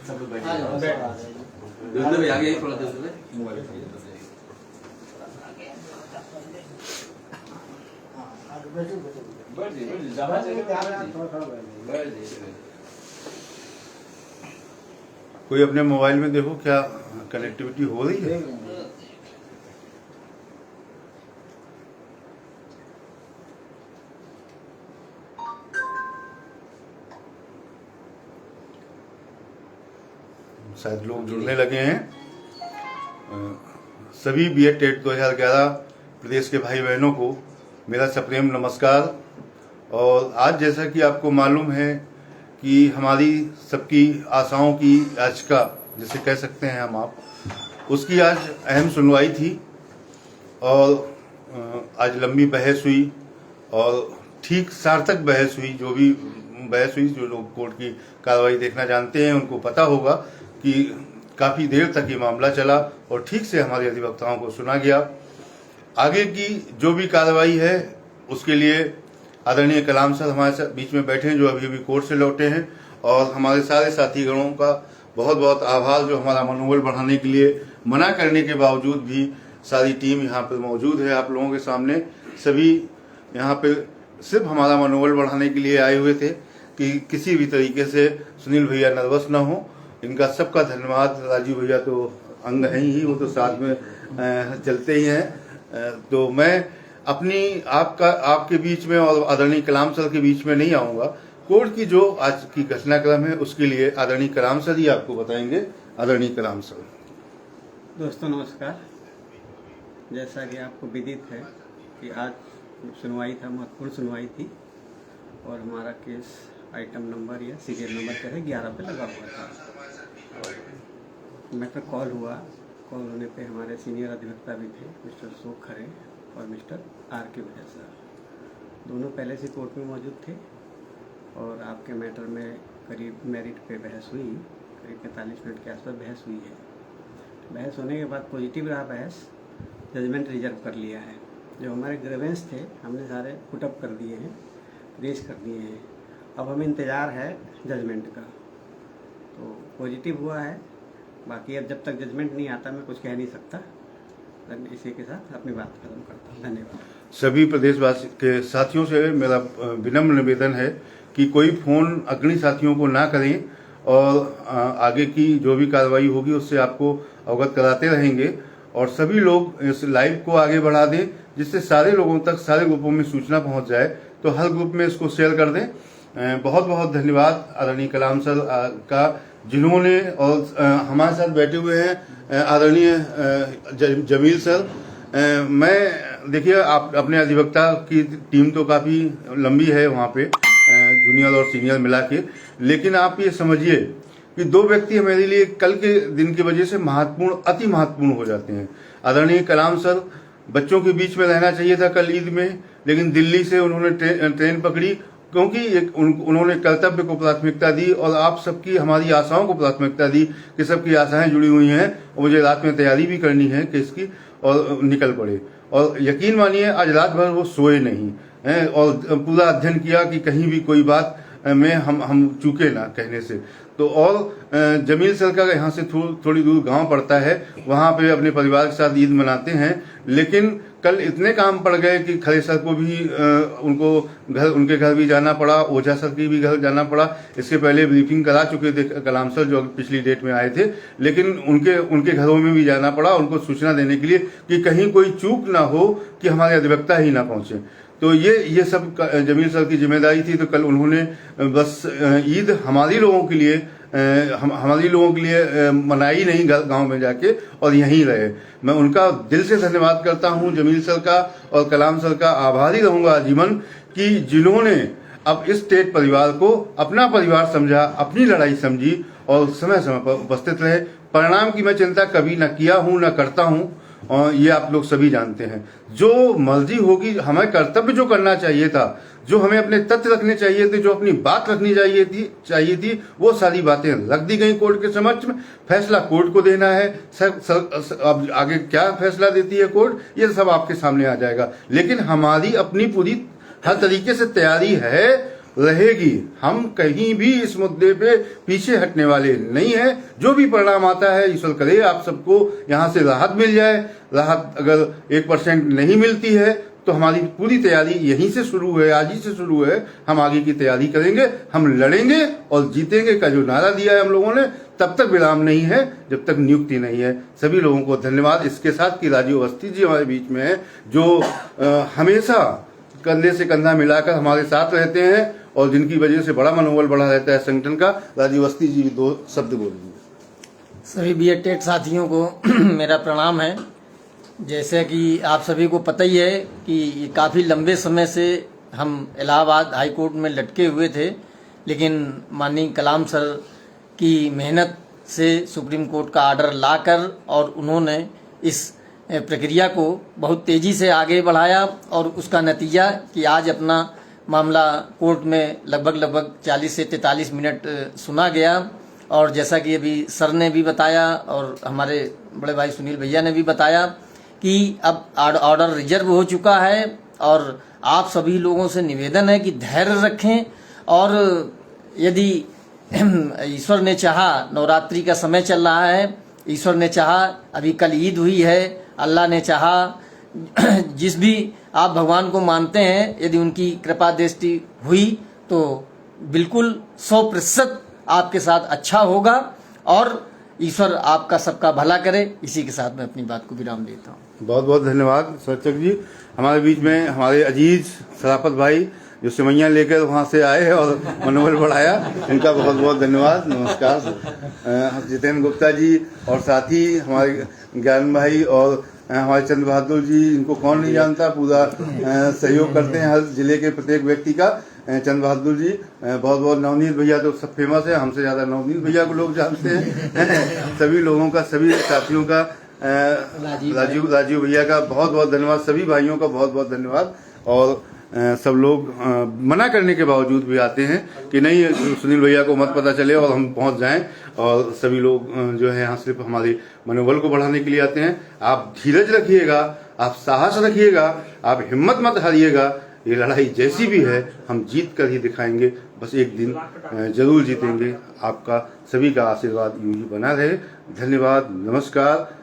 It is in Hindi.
सब लोग बैठ दूध में आगे थोड़ा दूध में मोबाइल बैठ कोई अपने मोबाइल में देखो क्या कनेक्टिविटी हो रही है। शायद लोग जुड़ने लगे हैं। सभी बीएड टेट 2011 प्रदेश के भाई बहनों को मेरा सप्रेम नमस्कार। और आज जैसा कि आपको मालूम है कि हमारी सबकी आशाओं की याचिका जिसे कह सकते हैं हम आप, उसकी आज अहम सुनवाई थी और आज लंबी बहस हुई और ठीक सार्थक बहस हुई। जो भी बहस हुई, जो लोग कोर्ट की कार्रवाई देखना जानते हैं उनको पता होगा कि काफ़ी देर तक ये मामला चला और ठीक से हमारे अधिवक्ताओं को सुना गया। आगे की जो भी कार्रवाई है उसके लिए आदरणीय कलाम सर हमारे बीच में बैठे हैं, जो अभी अभी कोर्ट से लौटे हैं, और हमारे सारे साथीगणों का बहुत बहुत आभार, जो हमारा मनोबल बढ़ाने के लिए मना करने के बावजूद भी सारी टीम यहाँ पर मौजूद है। आप लोगों के सामने सभी यहाँ पे सिर्फ हमारा मनोबल बढ़ाने के लिए आए हुए थे कि किसी भी तरीके से सुनील भैया नर्वस ना हो। इनका सबका धन्यवाद। राजीव भैया तो अंग हैं ही, वो तो साथ में चलते ही हैं। तो मैं अपनी आपके बीच में और आदरणीय कलाम सर के बीच में नहीं आऊंगा। कोर्ट की जो आज की घटनाक्रम है उसके लिए आदरणीय कलाम सर ही आपको बताएंगे। आदरणीय कलाम सर। दोस्तों नमस्कार। जैसा कि आपको विदित है कि आज सुनवाई था, महत्वपूर्ण सुनवाई थी और हमारा केस आइटम नंबर या सीरियल नंबर कह रहे 11 पे लगा हुआ था। मैं पर कॉल हुआ। कॉल होने पे हमारे सीनियर अधिवक्ता भी थे, मिस्टर अशोक खरे और मिस्टर आर के विजय सर, दोनों पहले से कोर्ट में मौजूद थे और आपके मैटर में करीब मेरिट पे बहस हुई। करीब 45 मिनट के आसपास बहस हुई है। बहस होने के बाद पॉजिटिव रहा बहस, जजमेंट रिजर्व कर लिया है। जो हमारे ग्रेवेंस थे हमने सारे पुटअप कर दिए हैं, रेज कर दिए हैं। अब हमें इंतज़ार है जजमेंट का। तो पॉजिटिव हुआ है, बाकी अब जब तक जजमेंट नहीं आता मैं कुछ कह नहीं सकता। इसी के साथ अपनी बात खत्म करता हूँ। धन्यवाद। सभी प्रदेशवासी के साथियों से मेरा विनम्र निवेदन है कि कोई फोन अग्रणी साथियों को ना करें और आगे की जो भी कार्रवाई होगी उससे आपको अवगत कराते रहेंगे। और सभी लोग इस लाइव को आगे बढ़ा दें जिससे सारे लोगों तक, सारे ग्रुपों में सूचना पहुंच जाए। तो हर ग्रुप में इसको शेयर कर दें। बहुत बहुत धन्यवाद आदरणीय कलाम सर का, जिन्होंने और हमारे साथ बैठे हुए हैं आदरणीय जमील सर। मैं देखिए, आप अपने अधिवक्ता की टीम तो काफ़ी लंबी है वहाँ पे, जूनियर और सीनियर मिला के, लेकिन आप ये समझिए कि दो व्यक्ति मेरे लिए कल के दिन की वजह से महत्वपूर्ण, अति महत्वपूर्ण हो जाते हैं। आदरणीय कलाम सर, बच्चों के बीच में रहना चाहिए था कल ईद में, लेकिन दिल्ली से उन्होंने ट्रेन पकड़ी क्योंकि उन्होंने कर्तव्य को प्राथमिकता दी और आप सबकी, हमारी आशाओं को प्राथमिकता दी कि सबकी आशाएं जुड़ी हुई हैं और मुझे रात में तैयारी भी करनी है केस की, और निकल पड़े। और यकीन मानिए आज रात भर वो सोए नहीं हैं और पूरा अध्ययन किया कि कहीं भी कोई बात में हम चूके ना कहने से। तो और जमील सर का यहाँ से थोड़ी दूर गांव पड़ता है, वहाँ पे अपने परिवार के साथ ईद मनाते हैं। लेकिन कल इतने काम पड़ गए कि खरे सर को भी उनके घर भी जाना पड़ा, ओझा सर की भी घर जाना पड़ा। इसके पहले ब्रीफिंग करा चुके थे कलाम सर जो पिछली डेट में आए थे, लेकिन उनके घरों में भी जाना पड़ा उनको सूचना देने के लिए कि कहीं कोई चूक ना हो कि हमारे अधिवक्ता ही ना पहुंचे। तो ये सब जमील सर की जिम्मेदारी थी। तो कल उन्होंने बस ईद हमारी लोगों के लिए मनाई नहीं गांव में जाके, और यहीं रहे। मैं उनका दिल से धन्यवाद करता हूं, जमील सर का और कलाम सर का आभारी रहूंगा आजीवन, कि जिन्होंने अब इस स्टेट परिवार को अपना परिवार समझा, अपनी लड़ाई समझी और समय समय पर उपस्थित रहे। परिणाम की मैं चिंता कभी न किया हूं, न करता हूं, और ये आप लोग सभी जानते हैं। जो मर्जी होगी, हमें कर्तव्य जो करना चाहिए था, जो हमें अपने तथ्य रखने चाहिए थे, जो अपनी बात रखनी चाहिए थी, वो सारी बातें रख दी गई कोर्ट के समक्ष में। फैसला कोर्ट को देना है। अब आगे क्या फैसला देती है कोर्ट, ये सब आपके सामने आ जाएगा। लेकिन हमारी अपनी पूरी हर तरीके से तैयारी है रहेगी। हम कहीं भी इस मुद्दे पे पीछे हटने वाले नहीं है। जो भी परिणाम आता है ईश्वर करे आप सबको यहाँ से राहत मिल जाए। राहत अगर 1% नहीं मिलती है तो हमारी पूरी तैयारी यहीं से शुरू है, आज ही से शुरू है। हम आगे की तैयारी करेंगे, हम लड़ेंगे और जीतेंगे का जो नारा दिया है हम लोगों ने, तब तक विराम नहीं है जब तक नियुक्ति नहीं है। सभी लोगों को धन्यवाद। इसके साथ कि राजीव अवस्थी जी हमारे बीच में है, जो हमेशा कंधे से कंधा मिलाकर हमारे साथ रहते हैं और जिनकी वजह से बड़ा मनोबल बढ़ा रहता है संगठन का। राजीव अवस्थी जी 2 शब्द बोलिए। सभी B.Ed टेट साथियों को मेरा प्रणाम है। जैसे कि आप सभी को पता ही है कि काफ़ी लंबे समय से हम इलाहाबाद हाई कोर्ट में लटके हुए थे, लेकिन माननीय कलाम सर की मेहनत से सुप्रीम कोर्ट का आर्डर लाकर और उन्होंने इस प्रक्रिया को बहुत तेज़ी से आगे बढ़ाया और उसका नतीजा कि आज अपना मामला कोर्ट में लगभग 40 से 43 मिनट सुना गया। और जैसा कि अभी सर ने भी बताया और हमारे बड़े भाई सुनील भैया ने भी बताया कि अब ऑर्डर रिजर्व हो चुका है और आप सभी लोगों से निवेदन है कि धैर्य रखें और यदि ईश्वर ने चाहा, नवरात्रि का समय चल रहा है, ईश्वर ने चाहा, अभी कल ईद हुई है, अल्लाह ने चाहा, जिस भी आप भगवान को मानते हैं, यदि उनकी कृपा दृष्टि हुई तो बिल्कुल 100% आपके साथ अच्छा होगा और ईश्वर आपका सबका भला करे। इसी के साथ मैं अपनी बात को विराम देता हूँ। बहुत बहुत धन्यवाद सरचक जी। हमारे बीच में हमारे अजीज सराफत भाई जो सिमैया लेकर वहाँ से आए और मनोबल बढ़ाया, इनका बहुत बहुत धन्यवाद। नमस्कार। जितेंद्र गुप्ता जी और साथी हमारे ज्ञान भाई और हमारे चंद्र बहादुर जी, इनको कौन नहीं जानता, पूरा सहयोग करते हैं हर जिले के प्रत्येक व्यक्ति का। चंद्र बहादुर जी, बहुत बहुत। नवनीत भैया तो सब फेमस है, हमसे ज़्यादा नवनीत भैया को लोग जानते हैं। सभी लोगों का, सभी साथियों का, राजीव भैया का बहुत बहुत धन्यवाद। सभी भाइयों का बहुत बहुत धन्यवाद। और सब लोग मना करने के बावजूद भी आते हैं कि नहीं सुनील भैया को मत पता चले और हम पहुंच जाएं। और सभी लोग जो है यहाँ सिर्फ हमारे मनोबल को बढ़ाने के लिए आते हैं। आप धीरज रखिएगा, आप साहस रखिएगा, आप हिम्मत मत हारिएगा। ये लड़ाई जैसी भी है हम जीत कर ही दिखाएंगे। बस एक दिन जरूर जीतेंगे। आपका सभी का आशीर्वाद यूं ही बना रहे। धन्यवाद, नमस्कार।